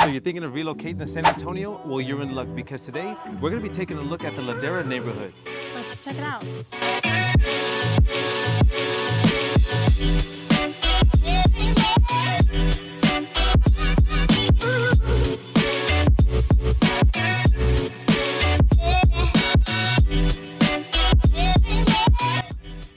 So you're thinking of relocating to San Antonio? Well, you're in luck because today we're going to be taking a look at the Ladera neighborhood. Let's check it out.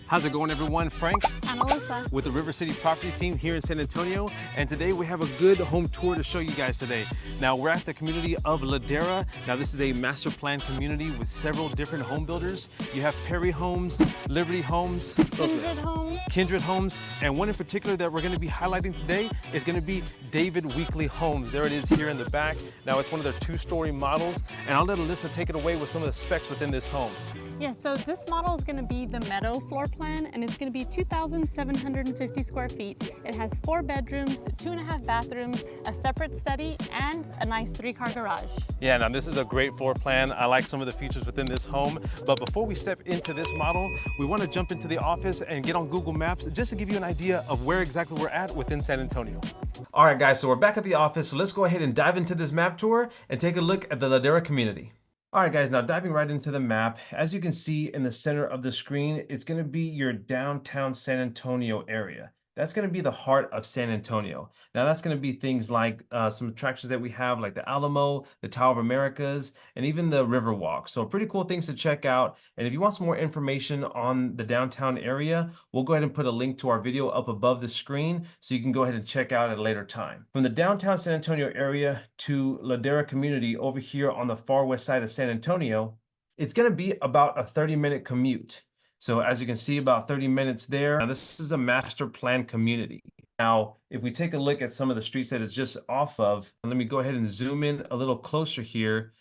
How's it going, everyone? Frank I'm Alyssa. with the River City Property Team here in San Antonio, and today we have a good home tour to show you guys today. Now we're at the community of Ladera. Now this is a master plan community with several different home builders. You have Perry Homes, Liberty Homes, Kindred Homes, and one in particular that we're going to be highlighting today is going to be David Weekly Homes. There it is here in the back. Now it's one of their two-story models, and I'll let Alyssa take it away with some of the specs within this home. Yeah, so this model is going to be the Meadow floor plan, and it's going to be 2,750 square feet. It has 4 bedrooms, 2.5 bathrooms, a separate study, and a nice 3-car garage. Yeah, now this is a great floor plan. I like some of the features within this home. But before we step into this model, we want to jump into the office and get on Google Maps just to give you an idea of where exactly we're at within San Antonio. All right, guys, so we're back at the office. So let's go ahead and dive into this map tour and take a look at the Ladera community. All right, guys, now diving right into the map, as you can see in the center of the screen, it's going to be your downtown San Antonio area. That's going to be the heart of San Antonio. Now, that's going to be things like some attractions that we have, like the Alamo, the Tower of Americas, and even the Riverwalk. So pretty cool things to check out. And if you want some more information on the downtown area, we'll go ahead and put a link to our video up above the screen so you can go ahead and check out at a later time. From the downtown San Antonio area to Ladera community over here on the far west side of San Antonio, it's going to be about a 30-minute commute. So as you can see, about 30 minutes there. Now, this is a master plan community. Now, if we take a look at some of the streets that it's just off of, let me go ahead and zoom in a little closer here.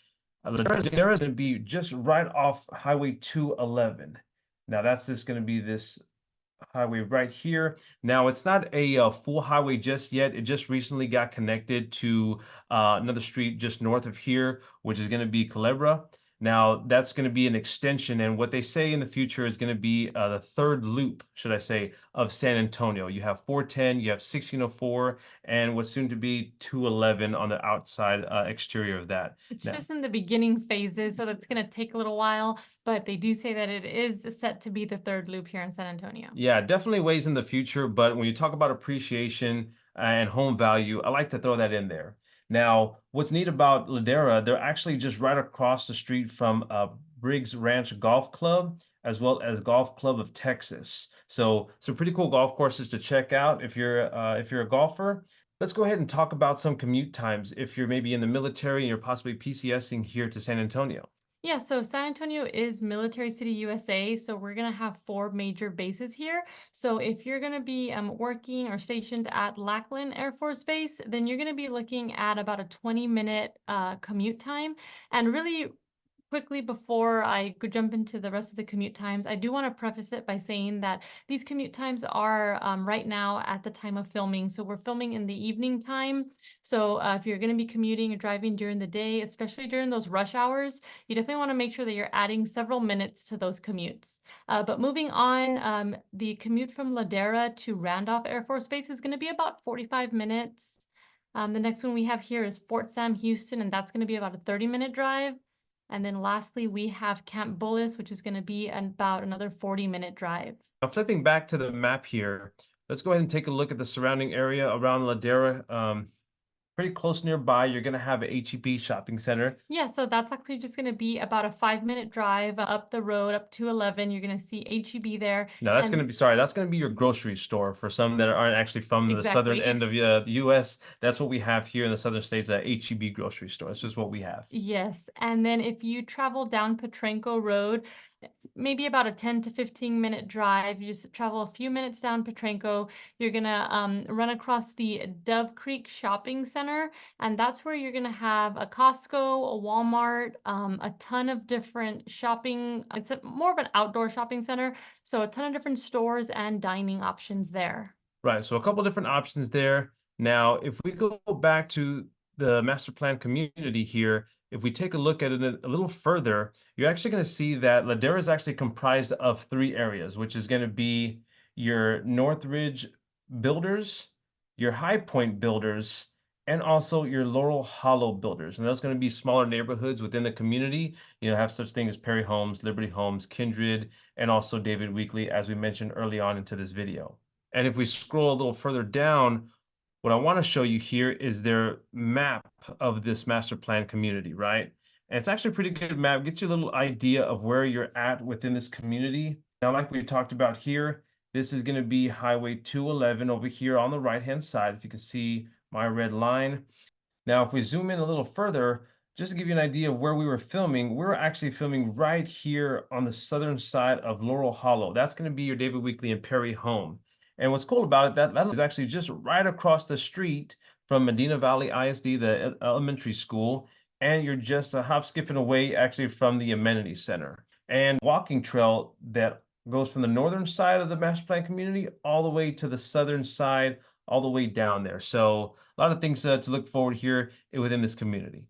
There is going to be just right off Highway 211. Now, that's just going to be this highway right here. Now, it's not a full highway just yet. It just recently got connected to another street just north of here, which is going to be Culebra. Now, that's going to be an extension, and what they say in the future is going to be the third loop, should I say, of San Antonio. You have 410, you have 1604, and what's soon to be 211 on the outside exterior of that. It's just in the beginning phases, so that's going to take a little while, but they do say that it is set to be the third loop here in San Antonio. Yeah, definitely ways in the future, but when you talk about appreciation and home value, I like to throw that in there. Now, what's neat about Ladera, they're actually just right across the street from Briggs Ranch Golf Club, as well as Golf Club of Texas. So some pretty cool golf courses to check out if you're a golfer. Let's go ahead and talk about some commute times if you're maybe in the military and you're possibly PCSing here to San Antonio. Yeah, so San Antonio is Military City, USA, so we're going to have 4 major bases here. So if you're going to be working or stationed at Lackland Air Force Base, then you're going to be looking at about a 20-minute commute time. And really quickly, before I could jump into the rest of the commute times, I do want to preface it by saying that these commute times are right now at the time of filming. So we're filming in the evening time. So if you're going to be commuting or driving during the day, especially during those rush hours, you definitely want to make sure that you're adding several minutes to those commutes. But moving on, the commute from Ladera to Randolph Air Force Base is going to be about 45 minutes. The next one we have here is Fort Sam Houston, and that's going to be about a 30-minute drive. And then lastly, we have Camp Bullis, which is going to be about another 40-minute drive. Now, flipping back to the map here, let's go ahead and take a look at the surrounding area around Ladera. Pretty close nearby, you're going to have a HEB shopping center. Yeah, so that's actually just going to be about a 5-minute drive up the road, up to 11. You're going to see HEB there. No, that's going to be, sorry, that's going to be your grocery store for some that aren't actually from the southern end of the U.S. That's what we have here in the southern states, a HEB grocery store. That's just what we have. Yes, and then if you travel down Petrenko Road, maybe about a 10 to 15-minute drive. You just travel a few minutes down Petrenko. You're going to run across the Dove Creek Shopping Center, and that's where you're going to have a Costco, a Walmart, a ton of different shopping. It's more of an outdoor shopping center, so a ton of different stores and dining options there. Right, so a couple different options there. Now, if we go back to the master plan community here, if we take a look at it a little further, you're actually going to see that Ladera is actually comprised of 3 areas, which is going to be your Northridge builders, your High Point builders, and also your Laurel Hollow builders. And those going to be smaller neighborhoods within the community. You know, have such things as Perry Homes, Liberty Homes, Kindred, and also David Weekley, as we mentioned early on into this video. And if we scroll a little further down, what I want to show you here is their map of this master plan community, right? And it's actually a pretty good map, gets you a little idea of where you're at within this community. Now, like we talked about here, this is going to be Highway 211 over here on the right-hand side, if you can see my red line. Now, if we zoom in a little further, just to give you an idea of where we were filming, we were actually filming right here on the southern side of Laurel Hollow. That's going to be your David Weekley and Perry home. And what's cool about it, that is actually just right across the street from Medina Valley ISD, the elementary school, and you're just a hop, skipping away actually from the amenity center. And walking trail that goes from the northern side of the master plan community all the way to the southern side, all the way down there. So a lot of things to look forward here within this community.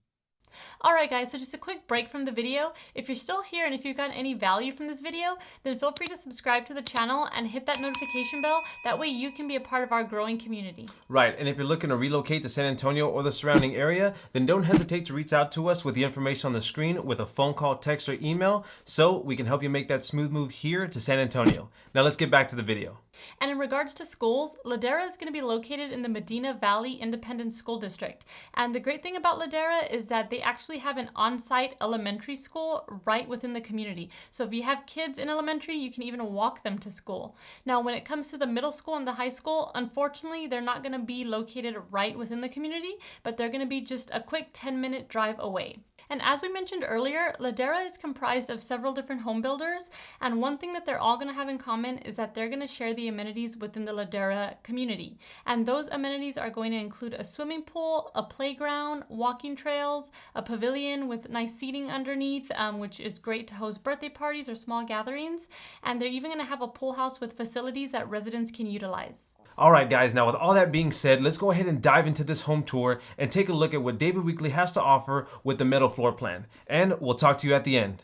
Alright guys, so just a quick break from the video. If you're still here and if you've gotten any value from this video, then feel free to subscribe to the channel and hit that notification bell. That way you can be a part of our growing community. Right, and if you're looking to relocate to San Antonio or the surrounding area, then don't hesitate to reach out to us with the information on the screen with a phone call, text, or email so we can help you make that smooth move here to San Antonio. Now let's get back to the video. And in regards to schools, Ladera is going to be located in the Medina Valley Independent School District. And the great thing about Ladera is that they actually have an on-site elementary school right within the community. So if you have kids in elementary, you can even walk them to school. Now, when it comes to the middle school and the high school, unfortunately, they're not going to be located right within the community, but they're going to be just a quick 10-minute drive away. And as we mentioned earlier, Ladera is comprised of several different home builders, and one thing that they're all going to have in common is that they're going to share the amenities within the Ladera community. And those amenities are going to include a swimming pool, a playground, walking trails, a pavilion with nice seating underneath, which is great to host birthday parties or small gatherings. And they're even going to have a pool house with facilities that residents can utilize. All right, guys, now with all that being said, let's go ahead and dive into this home tour and take a look at what David Weekley has to offer with the metal floor plan. And we'll talk to you at the end.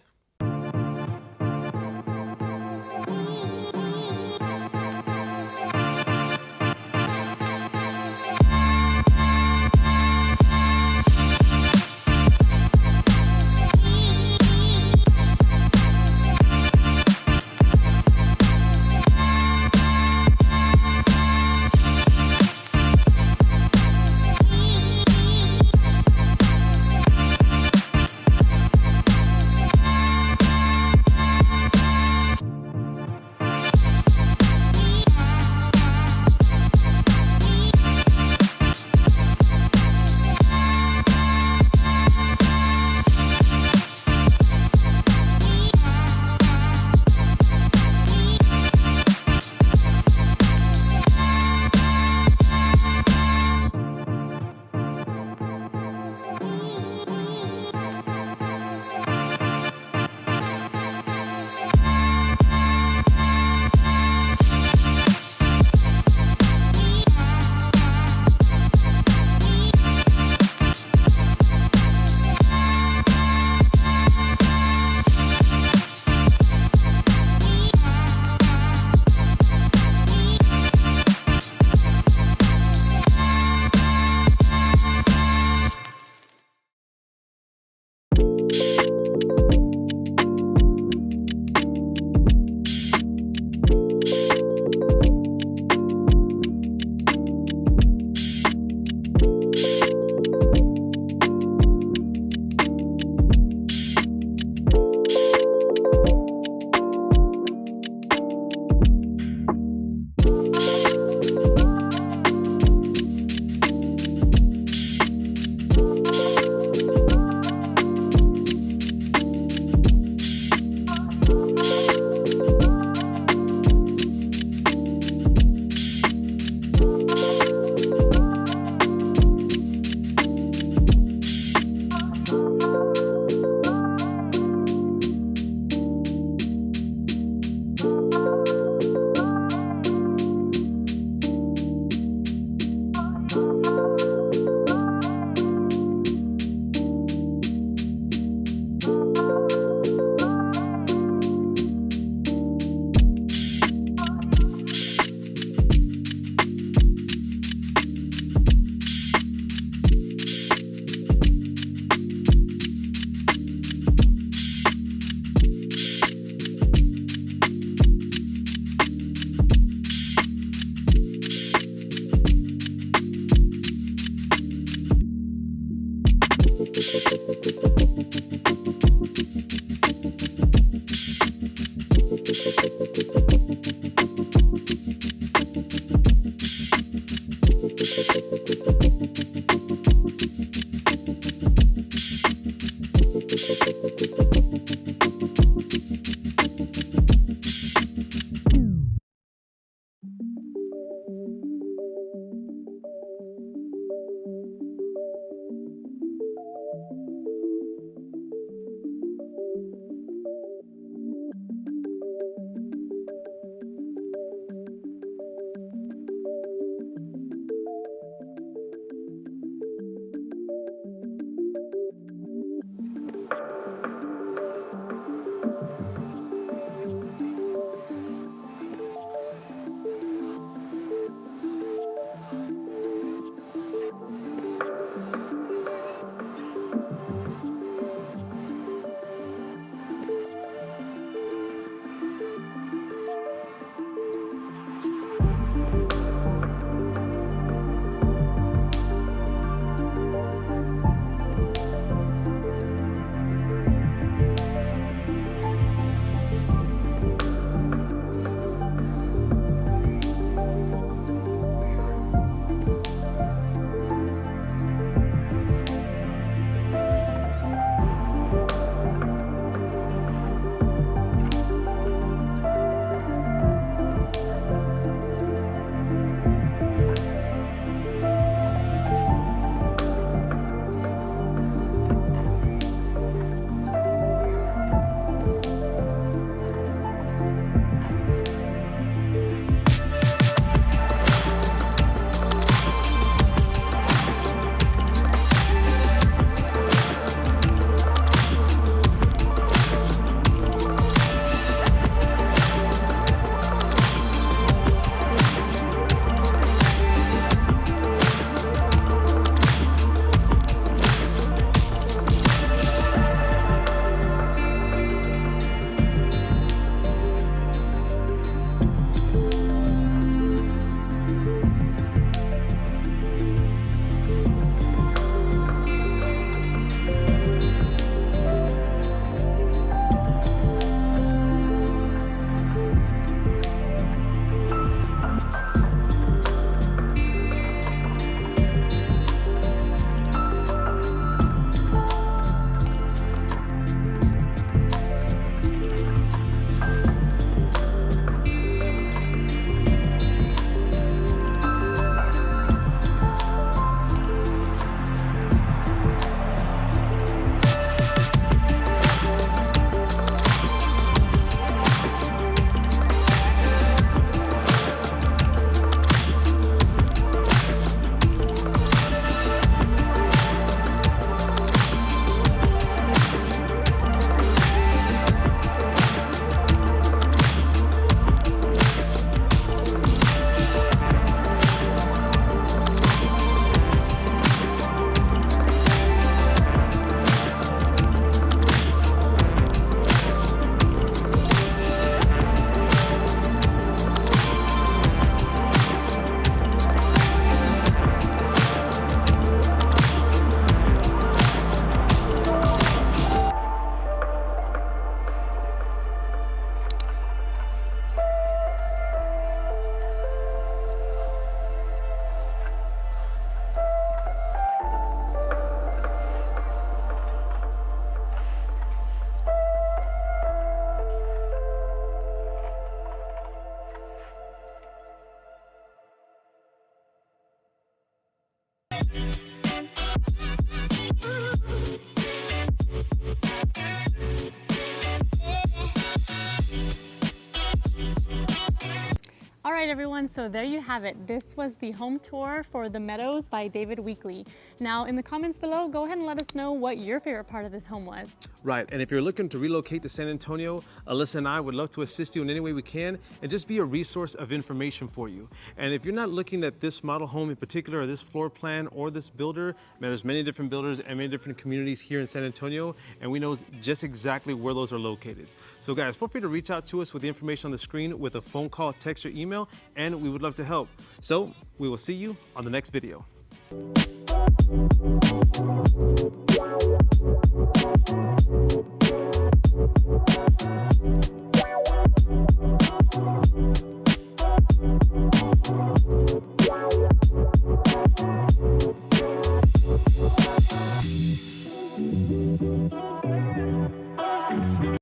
All right, everyone, so there you have it. This was the home tour for The Meadows by David Weekly. Now, in the comments below, go ahead and let us know what your favorite part of this home was. Right, and if you're looking to relocate to San Antonio, Alyssa and I would love to assist you in any way we can and just be a resource of information for you. And if you're not looking at this model home in particular, or this floor plan, or this builder, man, there's many different builders and many different communities here in San Antonio, and we know just exactly where those are located. So guys, feel free to reach out to us with the information on the screen with a phone call, text, or email, and we would love to help. So we will see you on the next video.